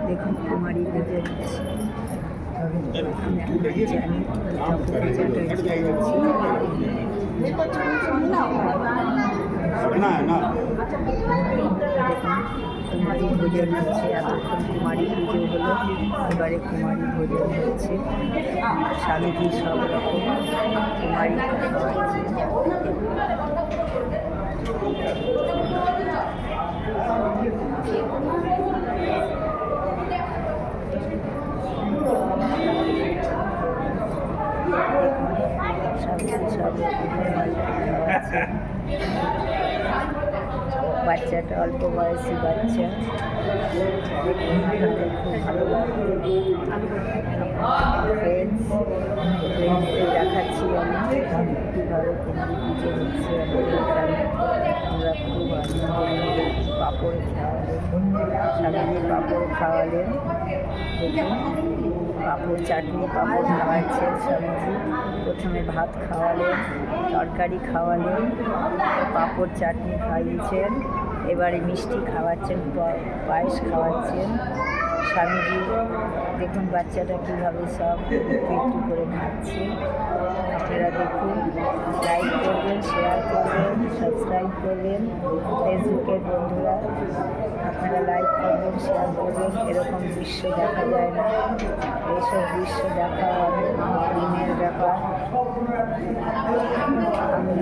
দেখুন কুমারী পুজো হচ্ছে। জানি কুমারী ভোজন হচ্ছে। এতক্ষণ কুমারী পুজো হলো, এবারে কুমারী ভোজন হচ্ছে। স্বামীজি সব রকম কুমারী বাচ্চাটা অল্প বয়সী বাচ্চা, খুব ভালো লাগে। দেখাচ্ছি আমি কীভাবে কুমারী পুজো হচ্ছে আমাদের এখানে। আমরা খুব আনন্দ, পাঁপড় খাওয়ালেন, স্বামীজি পাঁপড় খাওয়ালেন। দেখুন পাঁপড় চাটনি পাঁপড় খাওয়াচ্ছেন স্বামীজি। প্রথমে ভাত খাওয়ালেন, তরকারি খাওয়ালেন, পাঁপড় চাটনি খাইয়েছেন, এবারে মিষ্টি খাওয়াচ্ছেন, পায়েস খাওয়াচ্ছেন স্বামীজি। দেখুন বাচ্চাটা কীভাবে সব একটু একটু করে খাচ্ছে। আপনারা দেখুন, লাইক করবেন, শেয়ার করবেন, সাবস্ক্রাইব করবেন। ফেসবুকের বন্ধুরা আপনারা লাইক করবেন, শেয়ার করবেন। এরকম দৃশ্য দেখা যায় না, এইসব দৃশ্য দেখা অনেক দিনের ব্যাপার। আমি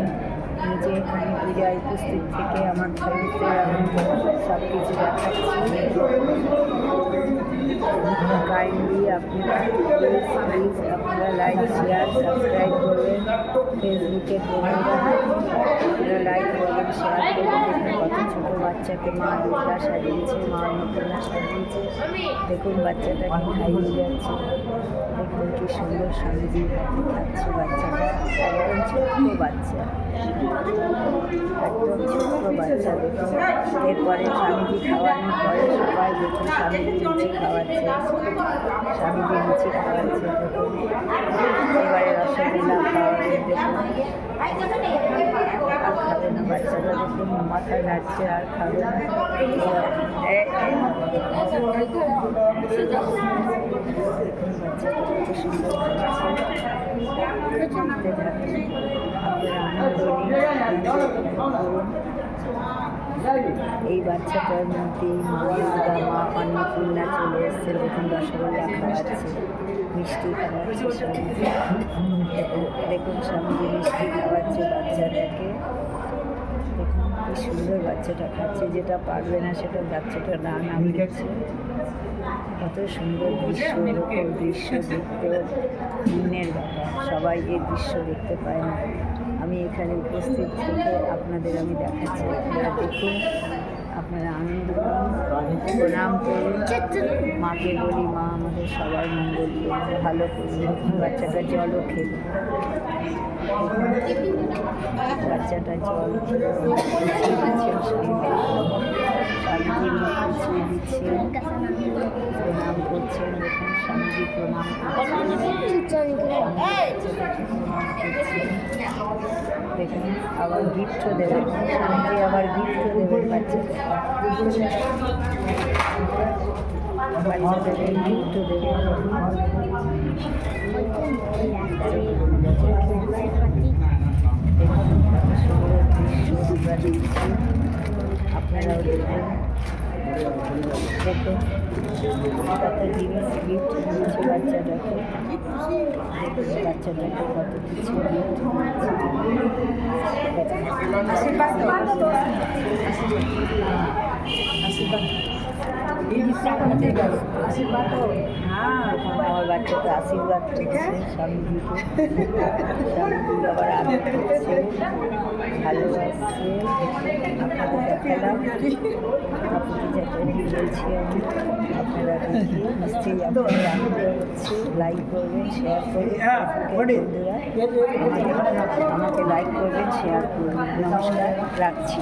নিজে এখানে পূজায় উপস্থিত থেকে আমার ফ্রেন্ডসদের আমি সব কিছু দেখাচ্ছি। কাইন্ডলি আপনারা প্লিজ আপনারা লাইক শেয়ার সাবস্ক্রাইব করবেন। ফেসবুকের বন্ধুরা আপনারা লাইক করবেন, শেয়ার করবেন। দেখুন কত ছোটো বাচ্চাকে মা দুর্গা সাজিয়েছে, মা অন্নপূর্ণা সাজিয়েছে। দেখুন বাচ্চাটাকে খাইয়ে যাচ্ছে। দেখুন কি সুন্দর স্বামীজি খাচ্ছে বাচ্চাটা। একদম ছোট্ট বাচ্চা, একদম ছোট্ট বাচ্চা। দেখুন এরপরে স্বামীজি খাওয়ানোর পরে সবাই দেখুন স্বামীজি লুচি খাওয়াচ্ছে, স্বামীজি লুচি খাওয়াচ্ছে। দেখুন এবারে রসগোল্লা খাওয়াবে। দেখুন আর খাবে না বাচ্চাটা, দেখুন মাথায় নাচছে, আর খাবে না। বাচ্চাটা কত সুন্দর এই বাচ্চাটার মধ্যেই মা দুর্গা, মা অন্নপূর্ণা চলে এসছে। দেখুন রসগোল্লা খাওয়াচ্ছে, মিষ্টি খাওয়াচ্ছে স্বামীজি। দেখুন স্বামীজি মিষ্টি খাওয়াচ্ছে বাচ্চাটাকে। দেখুন কি সুন্দর বাচ্চাটা খাচ্ছে, যেটা পারবে না সেটা বাচ্চাটা নাম দিচ্ছে। কত সুন্দর দৃশ্য, এরকম দৃশ্য দেখতেও মনের ব্যাপার। সবাই এই দৃশ্য দেখতে পায় না, আমি এখানে উপস্থিত থেকে আপনাদের আমি দেখাচ্ছি। আপনারা দেখুন, আপনারা আনন্দ করুন, প্রণাম করুন। মাকে বলি মা আমাদের সবার মঙ্গল করুন, ভালো করুন। বাচ্চাটা জলও খেল, বাচ্চাটা জল দিচ্ছেন, স্বামীজি মুখ পিছিয়ে দিচ্ছেন, প্রণাম করছেন। দেখুন স্বামীজি প্রণাম করছেন, দেখুন আবার গিফটও দেবেন স্বামীজি, আবার গিফটও দেবেন বাচ্চাকে, বাচ্চাদেরকে গিফটও দেবেন। আপনারাও দেখুন, দেখুন কত জিনিস গিফট দিয়েছে বাচ্চাটাকে। দেখুন বাচ্চাটাকে কত কিছু গিফট আমার বাচ্চাটা আশীর্বাদ করছে স্বামীজিকে, স্বামীজি আবার আদর করছে, ভালোবাসছে। আপনাদের দেখালাম, আপনাদের বলছি আমি, আপনারা নিশ্চয়ই আপনাদের আনন্দ হচ্ছে। লাইক করবেন, শেয়ার করবেন, বন্ধুরা আমাকে লাইক করবেন, শেয়ার করবেন। নমস্কার, রাখছি।